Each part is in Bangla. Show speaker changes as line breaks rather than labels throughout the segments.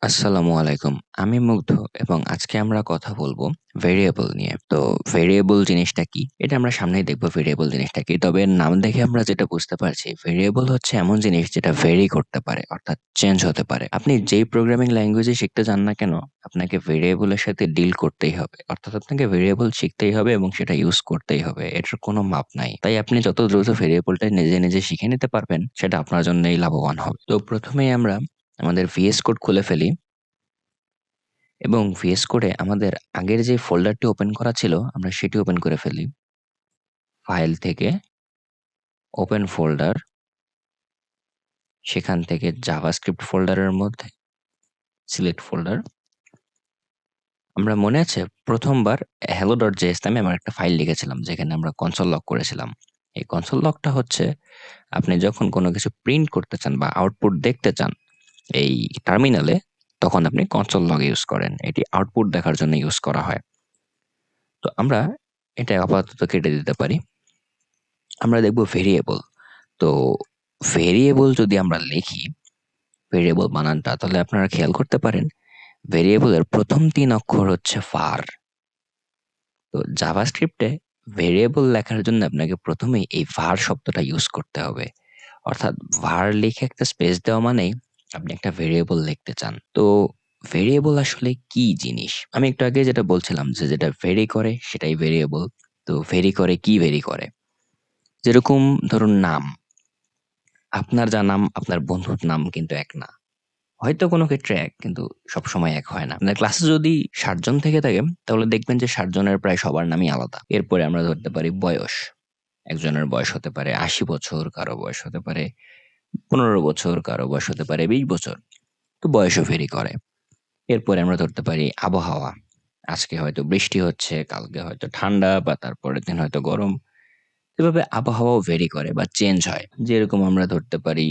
আসসালামু আলাইকুম। আমি মুগ্ধ এবং আজকে আমরা কথা বলবো ভেরিয়েবল নিয়ে। তো ভেরিয়েবল জিনিসটা কি? এটা আমরা সামনেই দেখব ভেরিয়েবল জিনিসটা কি। তবে এর নাম দেখে আমরা যেটা বুঝতে পারছি ভেরিয়েবল হচ্ছে এমন জিনিস যেটা ভেরি করতে পারে অর্থাৎ চেঞ্জ হতে পারে। আপনি যেই প্রোগ্রামিং ল্যাঙ্গুয়েজে শিখতে যান না কেন আপনাকে ভেরিয়েবলের সাথে ডিল করতেই হবে। অর্থাৎ আপনাকে ভেরিয়েবল শিখতেই হবে এবং সেটা ইউজ করতেই হবে। এটার কোনো মাপ নাই। তাই আপনি যত দ্রুত ভেরিয়েবলটা নিজে শিখে নিতে পারবেন সেটা আপনার জন্যই লাভবান হবে। তো প্রথমেই আমরা আমাদের VS কোড খুলে ফেলি এবং VS কোডে আমাদের আগের যে ফোল্ডারটি ওপেন করা ছিল আমরা সেটি ওপেন করে ফেলি। ফাইল থেকে ওপেন ফোল্ডার, সেখান থেকে জাভাস্ক্রিপ্ট ফোল্ডারের মধ্যে সিলেক্ট ফোল্ডার। আমরা মনে আছে প্রথমবার hello.js নামে আমরা একটা ফাইল লিখেছিলাম যেখানে আমরা কনসোল লগ করেছিলাম। এই কনসোল লগটা হচ্ছে আপনি যখন কোনো কিছু প্রিন্ট করতে চান বা আউটপুট দেখতে চান এই টার্মিনালে, তখন আপনি কনসোল লগ ইউজ করেন। এটি আউটপুট দেখার জন্য ইউজ করা হয়। তো আমরা এটা আপাতত কেটে দিতে পারি। আমরা দেখব ভেরিয়েবল। তো ভেরিয়েবল যদি আমরা লিখি, ভেরিয়েবল বানানটা, তাহলে আপনারা খেয়াল করতে পারেন ভেরিয়েবলের প্রথম ৩ অক্ষর হচ্ছে var। তো জাভাস্ক্রিপ্টে ভেরিয়েবল লেখার জন্য আপনাকে প্রথমেই এই var শব্দটা ইউজ করতে হবে। অর্থাৎ var লিখে একটা স্পেস দেওয়া মানেই আপনি একটা ভেরিয়েবল লিখতে চান। তো ভেরিয়েবল আসলে কি জিনিস? আমি একটু আগে যেটা বলছিলাম যে যেটা ভেরি করে সেটাই ভেরিয়েবল। তো ভেরি করে কি ভেরি করে? যেরকম ধরুন নাম। আপনার যা নাম আপনার বন্ধুর নাম কিন্তু এক না। হয়তো কোনো ক্ষেত্রে এক, কিন্তু সবসময় এক হয় না। আপনার ক্লাসে যদি ৬০ জন থেকে থাকে তাহলে দেখবেন যে ৬০ জনের প্রায় সবার নামই আলাদা। এরপরে আমরা ধরতে পারি বয়স। একজনের বয়স হতে পারে ৮০ বছর, কারো বয়স হতে পারে ১৫ বছর, কারো বয়স হতে পারে ২০ বছর। তো বয়সও ভেরি করে। এরপরে আমরা ধরতে পারি আবহাওয়া। আজকে হয়তো বৃষ্টি হচ্ছে, কালকে হয়তো ঠান্ডা বা তারপরের দিন হয়তো গরম। এভাবে আবহাওয়াও ভেরি করে বা চেঞ্জ হয়। যেরকম আমরা ধরতে পারি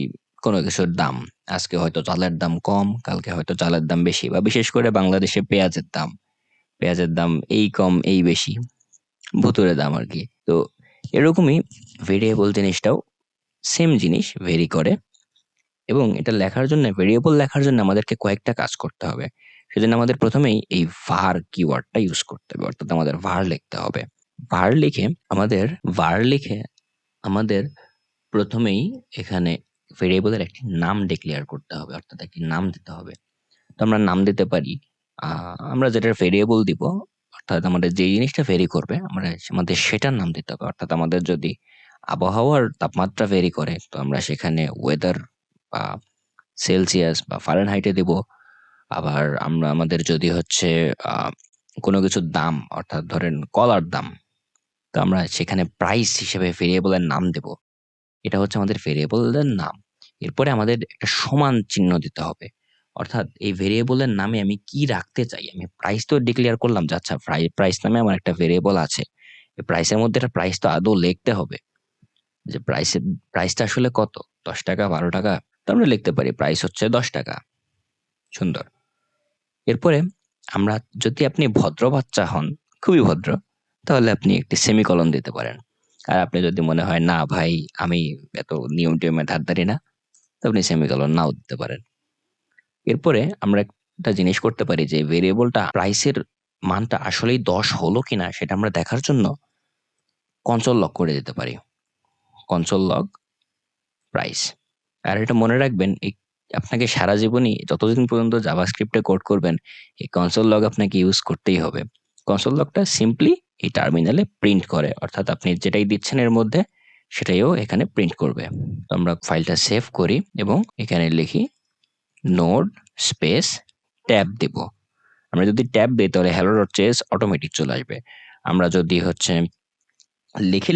কোনো কিছুর দাম। আজকে হয়তো চালের দাম কম, কালকে হয়তো চালের দাম বেশি, বা বিশেষ করে বাংলাদেশে পেঁয়াজের দাম। পেঁয়াজের দাম এই কম এই বেশি, ভুতুড়ে দাম আরকি। তো এরকমই ভেরিয়েবল জিনিসটাও সেম জিনিস ভেরি করে, এবং এটা লেখার জন্য ভেরিয়েবল লেখার জন্য আমাদেরকে কয়েকটা কাজ করতে হবে। সেজন্য আমাদের প্রথমেই এই var কিওয়ার্ডটা ইউজ করতে হবে। অর্থাৎ আমাদের var লিখতে হবে। var লিখে আমাদের var লিখে আমাদের প্রথমেই এখানে ভেরিয়েবলের একটি নাম ডিক্লেয়ার করতে হবে, অর্থাৎ একটি নাম দিতে হবে। তো আমরা নাম দিতে পারি, আমরা যেটা ভেরিয়েবল দিব, অর্থাৎ আমাদের যে জিনিসটা ভেরি করবে আমাদের সেটার নাম দিতে হবে। অর্থাৎ আমাদের যদি আবহাওয়ার তাপমাত্রা ভেরি করে তো আমরা সেখানে ওয়েদার বা সেলসিয়াস বা ফারেনহাইটে দিব। আবার আমাদের যদি হচ্ছে কোনো কিছুর দাম, অর্থাৎ ধরেন কলার দাম, তো আমরা সেখানে প্রাইস হিসেবে ভেরিয়েবলের নাম দেব। এটা হচ্ছে আমাদের ভেরিয়েবলের নাম। এরপরে আমাদের একটা সমান চিহ্ন দিতে হবে। অর্থাৎ এই ভেরিয়েবলের নামে আমি কি রাখতে চাই? আমি প্রাইস তো ডিক্লেয়ার করলাম যে আচ্ছা প্রাইস নামে আমার একটা ভেরিয়েবল আছে। এই প্রাইসের মধ্যে একটা প্রাইস তো আদৌ লিখতে হবে। যে প্রাইসটা আসলে কত? ৳১০, ৳১২? তো আমরা লিখতে পারি প্রাইস হচ্ছে ৳১০। সুন্দর। এরপরে আমরা, যদি আপনি ভদ্র বাচ্চা হন, খুবই ভদ্র, তাহলে আপনি একটি সেমিকোলন দিতে পারেন। আর আপনি যদি মনে হয় না ভাই আমি এত নিয়ম-টিয়মে ধার ধারি না, তো আপনি সেমিকোলন নাও দিতে পারেন। এরপরে আমরা একটা জিনিস করতে পারি যে ভেরিয়েবলটা প্রাইসের মানটা আসলেই ১০ হলো কিনা সেটা আমরা দেখার জন্য কনসোল লক করে দিতে পারি। Console log price. আর এটা মনে রাখবেন, আপনাকে সারা জীবনই যতদিন পর্যন্ত জাভাস্ক্রিপ্টে কোড করবেন এই কনসোল লগ আপনাকে ইউজ করতেই হবে। কনসোল লগটা সিম্পলি এই টার্মিনালে প্রিন্ট করে, অর্থাৎ আপনি যেটাই দিচ্ছেন এর মধ্যে সেটাইও এখানে প্রিন্ট করবে। তো আমরা ফাইলটা সেভ করি এবং এখানে লিখি নোড স্পেস ট্যাব দিব। আমরা যদি ট্যাব দিই তাহলে hello.js অটোমেটিক চলে আসবে। আমরা যদি হচ্ছে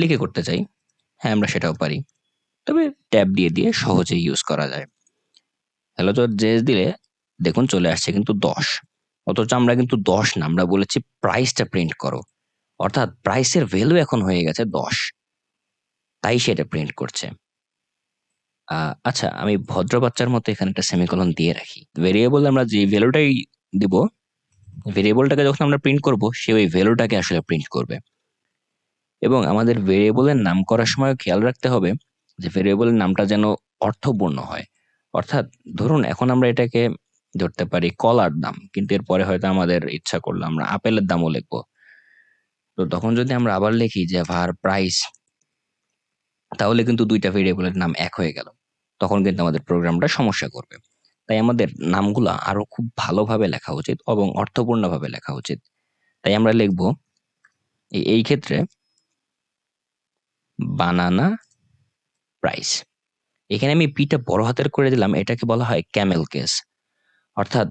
লিখে করতে চাই, হ্যাঁ আমরা সেটাও পারি। তবে ট্যাব দিয়ে সহজেই ইউজ করা যায়। hello.js দিলে দেখুন চলে আসছে কিন্তু ১০। অথচ আমরা কিন্তু ১০ না, আমরা বলেছি প্রাইসটা প্রিন্ট করো। অর্থাৎ প্রাইসের ভ্যালু এখন হয়ে গেছে ১০। তাই সেটা প্রিন্ট করছে। আচ্ছা আমি ভদ্র বাচ্চার মতো এখানে একটা সেমিকোলন দিয়ে রাখি। ভেরিয়েবল আমরা যে ভ্যালুটাই দিব, ভেরিয়েবলটাকে যখন আমরা প্রিন্ট করব সে ওই ভ্যালুটাকে আসলে প্রিন্ট করবে। এবং আমাদের ভেরিয়েবলের নাম করার সময় খেয়াল রাখতে হবে যে ভেরিয়েবলের নামটা যেন অর্থপূর্ণ হয়। অর্থাৎ ধরুন এখন আমরা এটাকে ধরতে পারি কলার দাম, কিন্তু এরপরে হয়তো আমাদের ইচ্ছা করলো আমরা আপেলের দামও লিখবো। তো তখন যদি আমরা আবার লিখি যে var প্রাইস, তাহলে কিন্তু দুইটা ভেরিয়েবলের নাম এক হয়ে গেল। তখন কিন্তু আমাদের প্রোগ্রামটা সমস্যা করবে। তাই আমাদের নামগুলা আরো খুব ভালোভাবে লেখা উচিত এবং অর্থপূর্ণভাবে লেখা উচিত। তাই আমরা লিখব এই ক্ষেত্রে বানানা প্রাইস। এখানে আমি পিটা বড় হাতের করে দিলাম, এটাকে বলা হয় ক্যামেল কেস। অর্থাৎ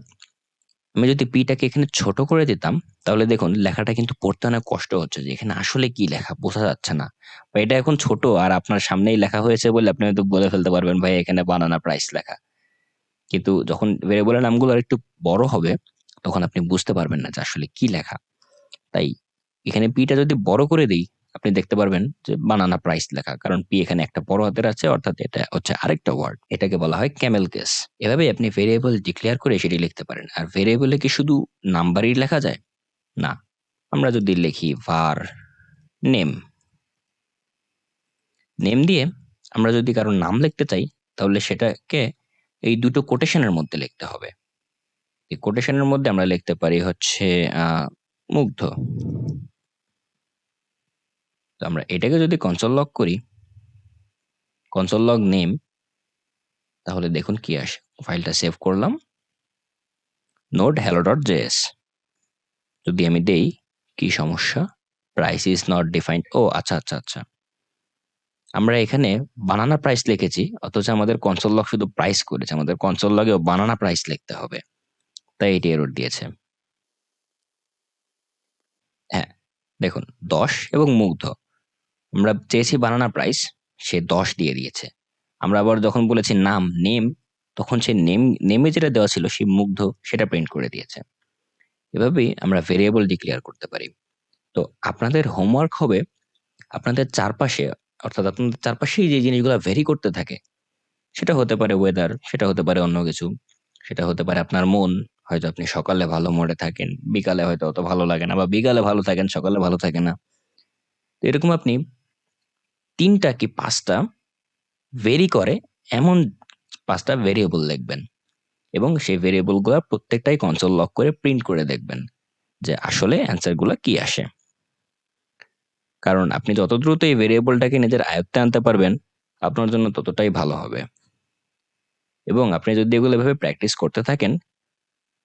আমি যদি পিটাকে এখানে ছোট করে দিতাম, তাহলে দেখুন লেখাটা কিন্তু পড়তে অনেক কষ্ট হচ্ছে, যে এখানে আসলে কি লেখা বোঝা যাচ্ছে না। বা এটা এখন ছোট আর আপনার সামনেই লেখা হয়েছে বলে আপনি হয়তো বলে ফেলতে পারবেন ভাই এখানে বানানা প্রাইস লেখা। কিন্তু যখন ভেরিয়েবলের নামগুলো আর একটু বড় হবে, তখন আপনি বুঝতে পারবেন না যে আসলে কি লেখা। তাই এখানে পিটা যদি বড় করে দিই, আপনি দেখতে পারবেন যে বানানা প্রাইস লেখা, কারণ পি এখানে একটা বড় হাতের আছে, অর্থাৎ এটা হচ্ছে আরেকটা ওয়ার্ড, এটাকে বলা হয় ক্যামেল কেস। এভাবে আপনি ভেরিয়েবল ডিক্লেয়ার করে সেটি লিখতে পারেন। আর ভেরিয়েবলে কি শুধু নাম্বারই লেখা যায়? না, আমরা যদি লিখি var নেম, নেম দিয়ে আমরা যদি কারোর নাম লিখতে চাই, তাহলে সেটাকে এই দুটো কোটেশনের মধ্যে লিখতে হবে। এই কোটেশনের মধ্যে আমরা লিখতে পারি হচ্ছে মুগ্ধ। তো আমরা এটাকে যদি কনসোল লগ করি, কনসোল লগ নেম, তাহলে দেখুন কি আসে। ফাইলটা সেভ করলাম, নোড hello.js। যদি আমি দেই কি সমস্যা, প্রাইস ইজ নট ডিফাইন্ড। ও আচ্ছা আচ্ছা আচ্ছা, আমরা এখানে বানানা প্রাইস লিখেছি, অথচ আমাদের কনসোল লগ শুধু প্রাইস করেছে, আমাদের কনসোল লগেও বানানা প্রাইস লিখতে হবে, তাই এটি এরর দিয়েছে। হ্যাঁ, দেখুন 10 এবং মুগ্ধ, আমরা চেয়েছি বানানা প্রাইস, সে 10 দিয়ে দিয়েছে। আমরা আবার যখন বলেছি নাম নেম, তখন সে নেমে যেটা দেওয়া ছিল সেই মুগ্ধ, সেটা প্রিন্ট করে দিয়েছে। এভাবেই আমরা ভেরিয়েবল ডিক্লেয়ার করতে পারি। তো আপনাদের হোমওয়ার্ক হবে আপনাদের চারপাশে, অর্থাৎ আপনাদের চারপাশেই যে জিনিসগুলো ভেরি করতে থাকে, সেটা হতে পারে ওয়েদার, সেটা হতে পারে অন্য কিছু, সেটা হতে পারে আপনার মন। হয়তো আপনি সকালে ভালো মোডে থাকেন, বিকালে হয়তো অত ভালো লাগে না, বা বিকালে ভালো থাকেন সকালে ভালো থাকে না। তো এরকম আপনি 3টা কি 5টা ভেরি করে এমন 5টা ভেরিয়েবল লিখবেন, এবং সেই ভেরিয়েবল গুলা প্রত্যেকটাই কনসোল লক করে প্রিন্ট করে দেখবেন যে আসলে অ্যান্সার গুলা কি আসে। কারণ আপনি যত দ্রুত এই ভেরিয়েবলটাকে নিজের আয়ত্তে আনতে পারবেন, আপনার জন্য ততটাই ভালো হবে। এবং আপনি যদি এগুলো এভাবে প্র্যাকটিস করতে থাকেন,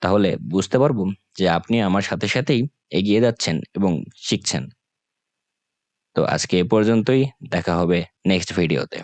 তাহলে বুঝতে পারবো যে আপনি আমার সাথে সাথেই এগিয়ে যাচ্ছেন এবং শিখছেন। তো আজকে এ পর্যন্তই, দেখা হবে নেক্সট ভিডিওতে।